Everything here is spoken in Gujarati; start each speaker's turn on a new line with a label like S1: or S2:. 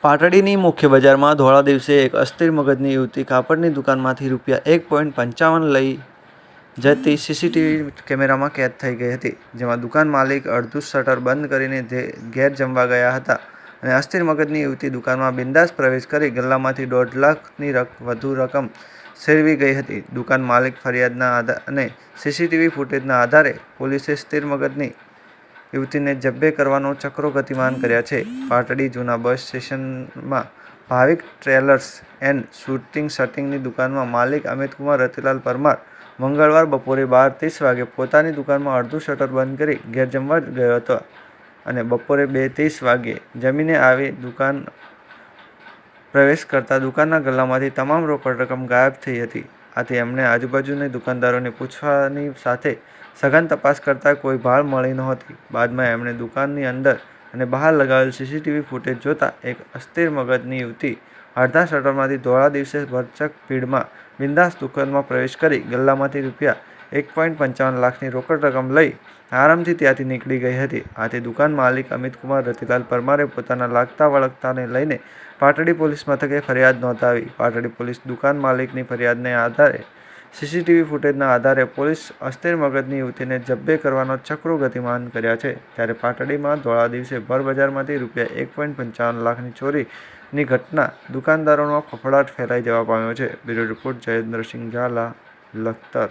S1: પાટડીની મુખ્ય બજારમાં ધોળા દિવસે એક અસ્થિર મગજની યુવતી કાપડની દુકાનમાંથી ₹1.55 લઈ જતી સીસીટીવી કેમેરામાં કેદ થઈ ગઈ હતી, જેમાં દુકાન માલિક અડધું શટર બંધ કરીને ઘેર જમવા ગયા હતા અને અસ્થિર મગજની યુવતી દુકાનમાં બિન્દાસ પ્રવેશ કરી ગલ્લામાંથી ₹1.5 લાખની વધુ રકમ સેરવી ગઈ હતી. દુકાન માલિક ફરિયાદના અને સીસીટીવી ફૂટેજના આધારે પોલીસે સ્થિર મગજની યુવતીને જબ્બે કરવાનો ચક્રો ગતિમાન કર્યા છે. પાટડી જૂના બસ સ્ટેશનમાં ભાવિક ટ્રેલર્સ એન્ડ શૂટિંગ-શટિંગની દુકાનના માલિક અમિતકુમાર રતિલાલ પરમાર મંગળવાર બપોરે 12:30 વાગે પોતાની દુકાનમાં અડધું શટર બંધ કરી ઘેર જમવા ગયો હતો અને બપોરે 2:30 વાગ્યે જમીને આવી દુકાન પ્રવેશ કરતા દુકાનના ગલ્લામાંથી તમામ રોકડ રકમ ગાયબ થઈ હતી. આથી એમણે આજુબાજુની દુકાનદારોને પૂછવાની સાથે સઘન તપાસ કરતા કોઈ ભાળ મળી નહોતી. બાદમાં એમણે દુકાનની અંદર અને બહાર લગાવેલ સીસીટીવી ફૂટેજ જોતા એક અસ્થિર મગજની યુવતી અડધા શટરમાંથી ધોળા દિવસે ભરચક ભીડમાં બિન્દાસ દુકાનમાં પ્રવેશ કરી ગલ્લામાંથી ₹1.55 લાખની રોકડ રકમ લઈ આરામથી ત્યાંથી નીકળી ગઈ હતી. આથી દુકાન માલિક અમિતકુમાર રતિલાલ પરમારે પોતાના લાગતા વળગતાને લઈને પાટડી પોલીસ મથકે ફરિયાદ નોંધાવી. પાટડી પોલીસ દુકાન માલિકની ફરિયાદને આધારે સીસીટીવી ફૂટેજના આધારે પોલીસ અસ્થિર મગજની યુવતીને જબ્બે કરવાનો ચક્રો ગતિમાન કર્યા છે. ત્યારે પાટડીમાં ધોળા દિવસે ભર બજારમાંથી ₹1.55 લાખની ચોરીની ઘટના દુકાનદારોમાં ફફડાટ ફેલાઈ જવા પામ્યો છે. Bureau report Jayendrasinh Zala, Lakhtar.